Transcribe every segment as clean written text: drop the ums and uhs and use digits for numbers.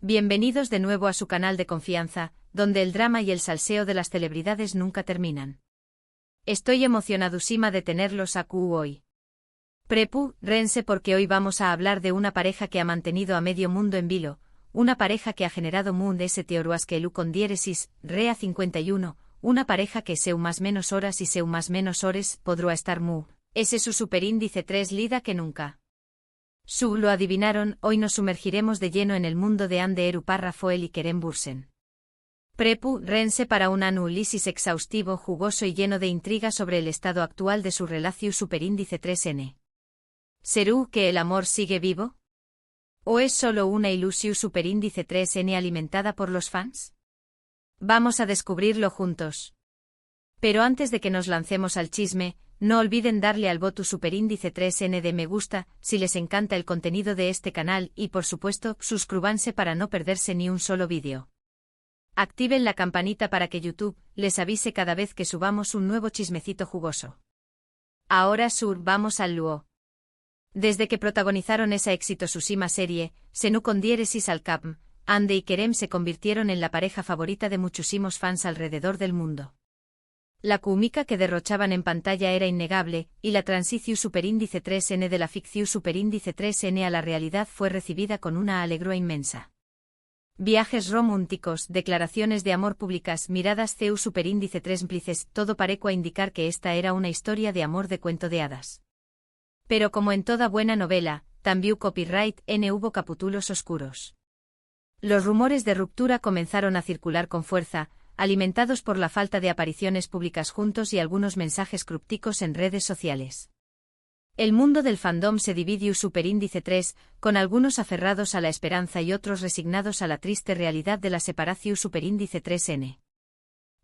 Bienvenidos de nuevo a su canal de confianza, donde el drama y el salseo de las celebridades nunca terminan. Estoy emocionadísima de tenerlos aquí hoy. Prepárense porque hoy vamos a hablar de una pareja que ha mantenido a medio mundo en vilo, una pareja que ha generado muchas teorías que con diéresis, rea 51, una pareja que seu más menos horas y seu más menos hores podrá estar ese su superíndice 3 lida que nunca. Lo adivinaron, hoy nos sumergiremos de lleno en el mundo de Ande Eru Parrafoel y Kerem Bürsin. Prepárense para un análisis exhaustivo, jugoso y lleno de intriga sobre el estado actual de su relación superíndice 3N. ¿Será que el amor sigue vivo? ¿O es solo una ilusión superíndice 3N alimentada por los fans? Vamos a descubrirlo juntos. Pero antes de que nos lancemos al chisme, no olviden darle al voto superíndice 3N de me gusta, si les encanta el contenido de este canal y por supuesto, suscríbanse para no perderse ni un solo vídeo. Activen la campanita para que YouTube les avise cada vez que subamos un nuevo chismecito jugoso. Ahora vamos al luo. Desde que protagonizaron esa exitosísima serie, Senu con diéresis al Capm, Ande y Kerem se convirtieron en la pareja favorita de muchísimos fans alrededor del mundo. La química que derrochaban en pantalla era innegable, y la transición superíndice 3N de la ficción superíndice 3N a la realidad fue recibida con una alegría inmensa. Viajes románticos, declaraciones de amor públicas, miradas CEU superíndice 3 cómplices, todo parecía indicar que esta era una historia de amor de cuento de hadas. Pero como en toda buena novela, también copyright hubo capítulos oscuros. Los rumores de ruptura comenzaron a circular con fuerza, alimentados por la falta de apariciones públicas juntos y algunos mensajes crípticos en redes sociales. El mundo del fandom se dividió superíndice 3, con algunos aferrados a la esperanza y otros resignados a la triste realidad de la separación superíndice 3N.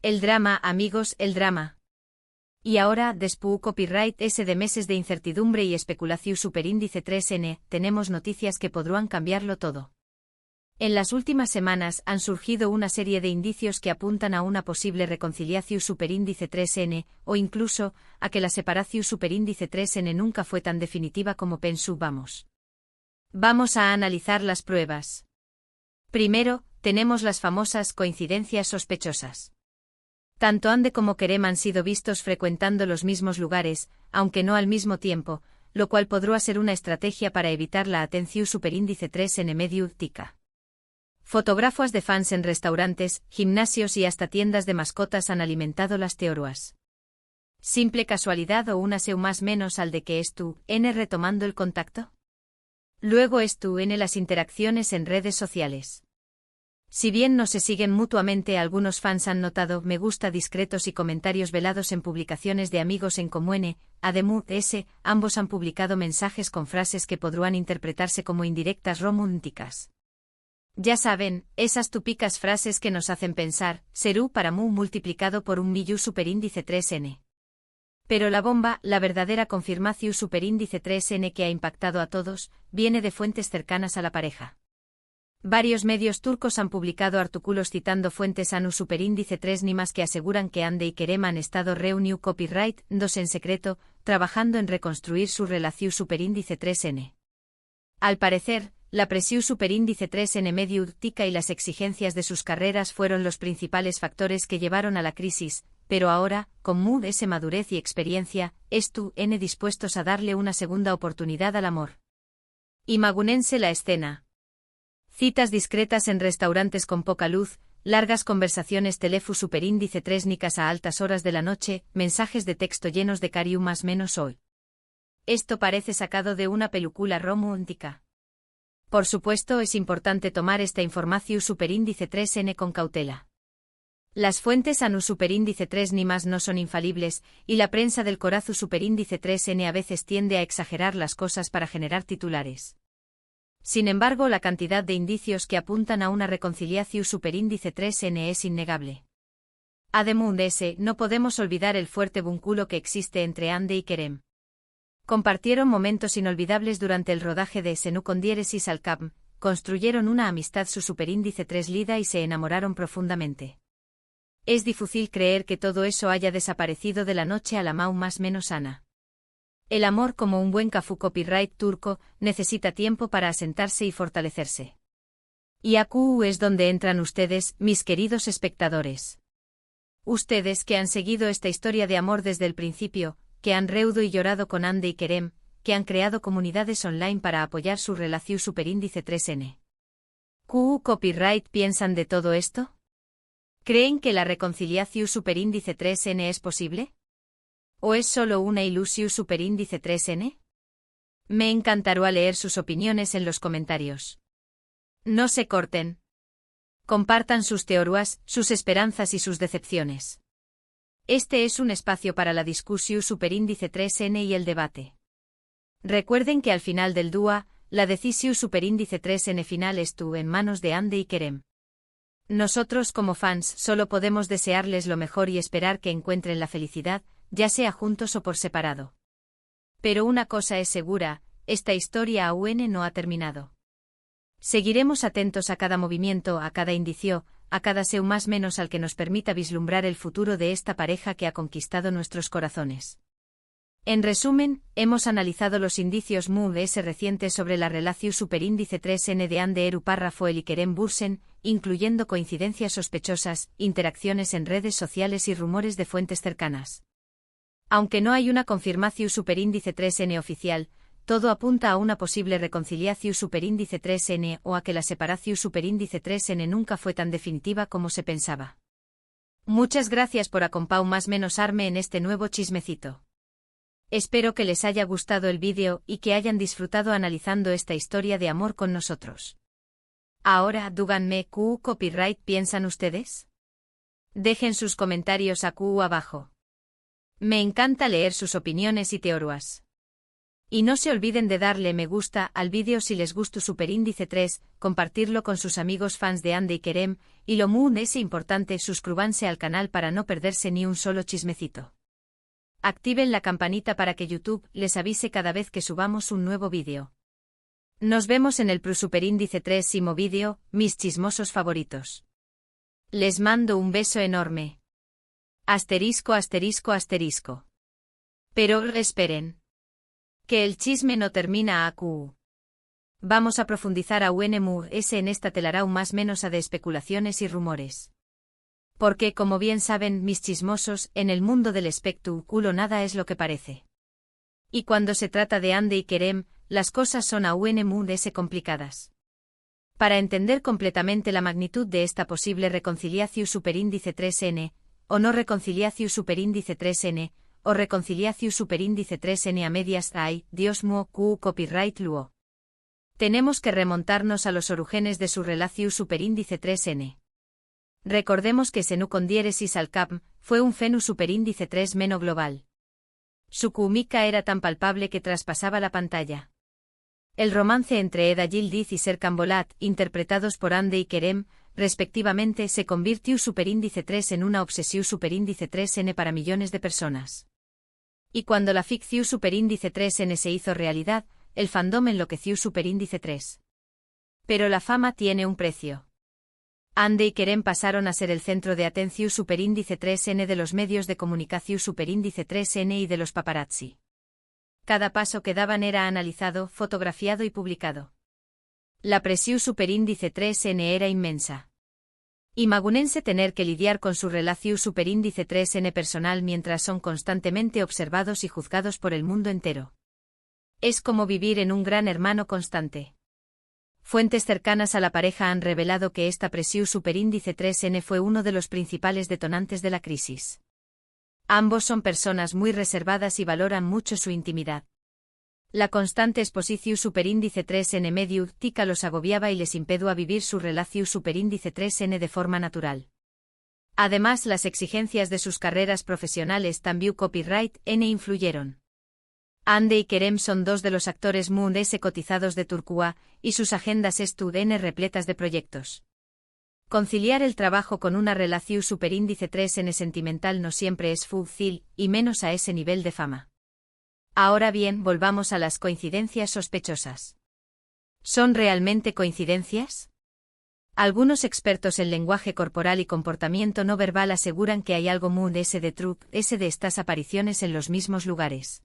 El drama, amigos, el drama. Y ahora, después copyright S de meses de incertidumbre y especulación superíndice 3N, tenemos noticias que podrán cambiarlo todo. En las últimas semanas han surgido una serie de indicios que apuntan a una posible reconciliación superíndice 3N, o incluso, a que la separación superíndice 3N nunca fue tan definitiva como pensábamos. Vamos a analizar las pruebas. Primero, tenemos las famosas coincidencias sospechosas. Tanto Ande como Kerem han sido vistos frecuentando los mismos lugares, aunque no al mismo tiempo, lo cual podrá ser una estrategia para evitar la atención superíndice 3N mediática. Fotógrafos de fans en restaurantes, gimnasios y hasta tiendas de mascotas han alimentado las teorías. ¿Simple casualidad o una seu más menos al de que N retomando el contacto? Luego N las interacciones en redes sociales. Si bien no se siguen mutuamente, algunos fans han notado me gusta discretos y comentarios velados en publicaciones de amigos en común, además ambos han publicado mensajes con frases que podrán interpretarse como indirectas románticas. Ya saben, esas típicas frases que nos hacen pensar, serú para mu multiplicado por un millón superíndice 3N. Pero la bomba, la verdadera confirmación superíndice 3N que ha impactado a todos, viene de fuentes cercanas a la pareja. Varios medios turcos han publicado artículos citando fuentes anu superíndice 3 nimas que aseguran que Ande y Kerem han estado reuniu copyright 2 en secreto, trabajando en reconstruir su relación superíndice 3N. Al parecer, la presión superíndice 3N mediática y las exigencias de sus carreras fueron los principales factores que llevaron a la crisis, pero ahora, con madurez y experiencia, N dispuestos a darle una segunda oportunidad al amor. Imagúnense la escena. Citas discretas en restaurantes con poca luz, largas conversaciones teléfono superíndice 3 nicas a altas horas de la noche, mensajes de texto llenos de cariño más menos hoy. Esto parece sacado de una película romántica. Por supuesto, es importante tomar esta información superíndice 3N con cautela. Las fuentes anu superíndice 3 ni más no son infalibles, y la prensa del corazón superíndice 3N a veces tiende a exagerar las cosas para generar titulares. Sin embargo, la cantidad de indicios que apuntan a una reconciliación superíndice 3N es innegable. Además de ese, no podemos olvidar el fuerte vínculo que existe entre Ande y Kerem. Compartieron momentos inolvidables durante el rodaje de Senu con diéresis al Capm, construyeron una amistad su superíndice 3 lida y se enamoraron profundamente. Es difícil creer que todo eso haya desaparecido de la noche a la más menos ana. El amor, como un buen cafú copyright turco, necesita tiempo para asentarse y fortalecerse. Y aquí es donde entran ustedes, mis queridos espectadores. Ustedes que han seguido esta historia de amor desde el principio, que han reído y llorado con Ande y Kerem, que han creado comunidades online para apoyar su relación superíndice 3N. ¿Qué copyright piensan de todo esto? ¿Creen que la reconciliación superíndice 3N es posible? ¿O es solo una ilusión superíndice 3N? Me encantará leer sus opiniones en los comentarios. No se corten. Compartan sus teorías, sus esperanzas y sus decepciones. Este es un espacio para la discusión superíndice 3N y el debate. Recuerden que al final del DUA, la decisión superíndice 3N final estuvo en manos de Ande y Kerem. Nosotros como fans solo podemos desearles lo mejor y esperar que encuentren la felicidad, ya sea juntos o por separado. Pero una cosa es segura, esta historia aún no ha terminado. Seguiremos atentos a cada movimiento, a cada indicio, a cada seu más menos al que nos permita vislumbrar el futuro de esta pareja que ha conquistado nuestros corazones. En resumen, hemos analizado los indicios MUS recientes sobre la relación superíndice 3N de Ande Eru Parrafoel y Kerem Bürsin, incluyendo coincidencias sospechosas, interacciones en redes sociales y rumores de fuentes cercanas. Aunque no hay una confirmación superíndice 3N oficial, todo apunta a una posible reconciliación superíndice 3N o a que la separación superíndice 3N nunca fue tan definitiva como se pensaba. Muchas gracias por acompañarme en este nuevo chismecito. Espero que les haya gustado el vídeo y que hayan disfrutado analizando esta historia de amor con nosotros. Ahora, díganme, ¿qué copyright piensan ustedes? Dejen sus comentarios aquí abajo. Me encanta leer sus opiniones y teorías. Y no se olviden de darle me gusta al vídeo si les gustó superíndice 3, compartirlo con sus amigos fans de Ande y Kerem, y lo muy importante, suscríbanse al canal para no perderse ni un solo chismecito. Activen la campanita para que YouTube les avise cada vez que subamos un nuevo vídeo. Nos vemos en el superíndice 3º vídeo, mis chismosos favoritos. Les mando un beso enorme. Asterisco asterisco asterisco. Pero esperen. Que el chisme no termina aquí. Vamos a profundizar aún en esta telaraña más menos a de especulaciones y rumores. Porque, como bien saben mis chismosos, en el mundo del espectáculo nada es lo que parece. Y cuando se trata de Ande y Kerem, las cosas son aún complicadas. Para entender completamente la magnitud de esta posible reconciliación superíndice 3N, o no reconciliación superíndice 3N, o reconciliación superíndice 3N a medias hay, Dios mío, copyright luo. Tenemos que remontarnos a los orígenes de su relación superíndice 3N. Recordemos que Senu con diéresis al cap fue un fenu superíndice 3 meno global. Su química era tan palpable que traspasaba la pantalla. El romance entre Eda Yildiz y Serkan Bolat, interpretados por Ande y Kerem, respectivamente, se convirtió superíndice 3 en una obsesión superíndice 3N para millones de personas. Y cuando la ficción superíndice 3N se hizo realidad, el fandom enloqueció superíndice 3. Pero la fama tiene un precio. Ande y Kerem pasaron a ser el centro de atención superíndice 3N de los medios de comunicación superíndice 3N y de los paparazzi. Cada paso que daban era analizado, fotografiado y publicado. La presión superíndice 3N era inmensa. Imagínense tener que lidiar con su relación superíndice 3N personal mientras son constantemente observados y juzgados por el mundo entero. Es como vivir en un gran hermano constante. Fuentes cercanas a la pareja han revelado que esta presión superíndice 3N fue uno de los principales detonantes de la crisis. Ambos son personas muy reservadas y valoran mucho su intimidad. La constante exposición superíndice 3N medio tica los agobiaba y les impedía vivir su relación superíndice 3N de forma natural. Además, las exigencias de sus carreras profesionales también copyright N influyeron. Ande y Kerem son dos de los actores mundiales cotizados de Turquía, y sus agendas están repletas de proyectos. Conciliar el trabajo con una relación superíndice 3N sentimental no siempre es fácil, y menos a ese nivel de fama. Ahora bien, volvamos a las coincidencias sospechosas. ¿Son realmente coincidencias? Algunos expertos en lenguaje corporal y comportamiento no verbal aseguran que hay algo muy de estas apariciones en los mismos lugares.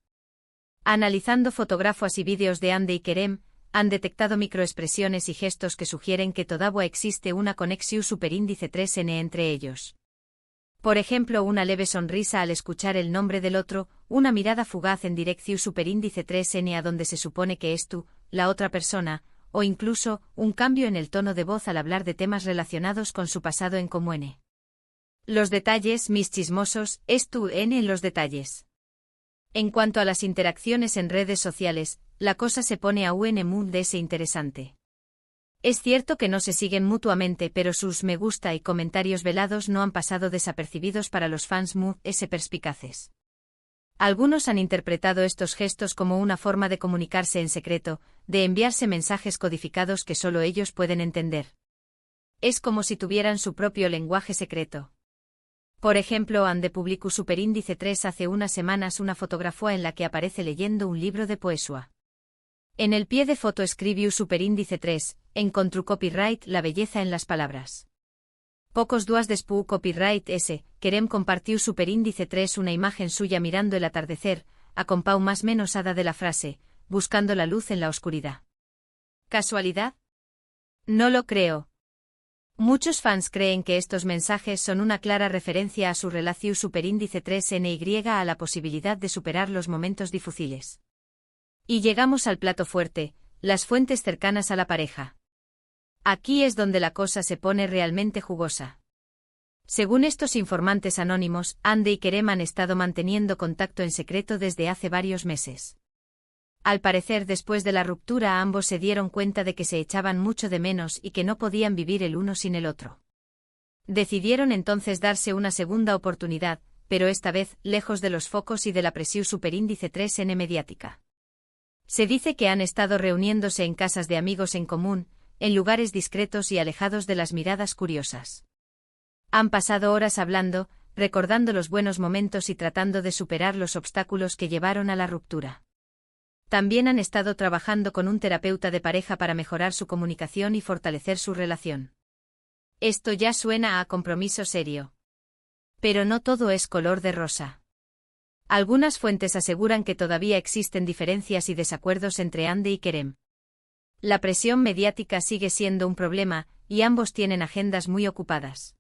Analizando fotografías y vídeos de Ande y Kerem, han detectado microexpresiones y gestos que sugieren que todavía existe una conexión superíndice 3N entre ellos. Por ejemplo, una leve sonrisa al escuchar el nombre del otro, una mirada fugaz en dirección superíndice 3N a donde se supone que es tú, la otra persona, o incluso, un cambio en el tono de voz al hablar de temas relacionados con su pasado en común. Los detalles, mis chismosos, es tu N en los detalles. En cuanto a las interacciones en redes sociales, la cosa se pone aún muy interesante. Es cierto que no se siguen mutuamente, pero sus me gusta y comentarios velados no han pasado desapercibidos para los fans muy perspicaces. Algunos han interpretado estos gestos como una forma de comunicarse en secreto, de enviarse mensajes codificados que solo ellos pueden entender. Es como si tuvieran su propio lenguaje secreto. Por ejemplo, Ande publicó superíndice 3 hace unas semanas una fotografía en la que aparece leyendo un libro de poesía. En el pie de foto escribió superíndice 3, encontró copyright la belleza en las palabras. Pocos días después copyright S, Kerem compartió superíndice 3 una imagen suya mirando el atardecer, acompau más menos hada de la frase, buscando la luz en la oscuridad. ¿Casualidad? No lo creo. Muchos fans creen que estos mensajes son una clara referencia a su relación superíndice 3NY a la posibilidad de superar los momentos difíciles. Y llegamos al plato fuerte, las fuentes cercanas a la pareja. Aquí es donde la cosa se pone realmente jugosa. Según estos informantes anónimos, Ande y Kerem han estado manteniendo contacto en secreto desde hace varios meses. Al parecer, después de la ruptura, ambos se dieron cuenta de que se echaban mucho de menos y que no podían vivir el uno sin el otro. Decidieron entonces darse una segunda oportunidad, pero esta vez, lejos de los focos y de la presión superíndice 3N mediática. Se dice que han estado reuniéndose en casas de amigos en común, en lugares discretos y alejados de las miradas curiosas. Han pasado horas hablando, recordando los buenos momentos y tratando de superar los obstáculos que llevaron a la ruptura. También han estado trabajando con un terapeuta de pareja para mejorar su comunicación y fortalecer su relación. Esto ya suena a compromiso serio. Pero no todo es color de rosa. Algunas fuentes aseguran que todavía existen diferencias y desacuerdos entre Ande y Kerem. La presión mediática sigue siendo un problema, y ambos tienen agendas muy ocupadas.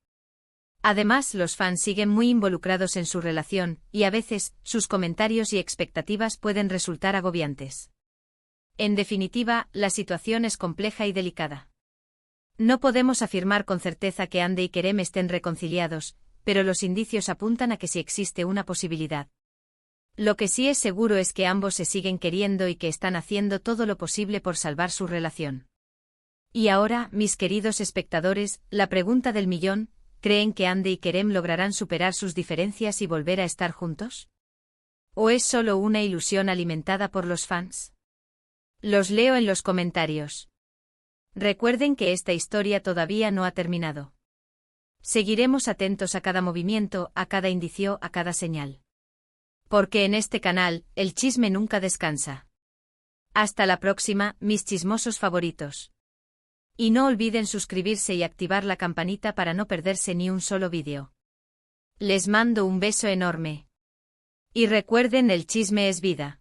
Además, los fans siguen muy involucrados en su relación, y a veces, sus comentarios y expectativas pueden resultar agobiantes. En definitiva, la situación es compleja y delicada. No podemos afirmar con certeza que Ande y Kerem estén reconciliados, pero los indicios apuntan a que sí existe una posibilidad. Lo que sí es seguro es que ambos se siguen queriendo y que están haciendo todo lo posible por salvar su relación. Y ahora, mis queridos espectadores, la pregunta del millón: ¿creen que Ande y Kerem lograrán superar sus diferencias y volver a estar juntos? ¿O es solo una ilusión alimentada por los fans? Los leo en los comentarios. Recuerden que esta historia todavía no ha terminado. Seguiremos atentos a cada movimiento, a cada indicio, a cada señal. Porque en este canal, el chisme nunca descansa. Hasta la próxima, mis chismosos favoritos. Y no olviden suscribirse y activar la campanita para no perderse ni un solo vídeo. Les mando un beso enorme. Y recuerden, el chisme es vida.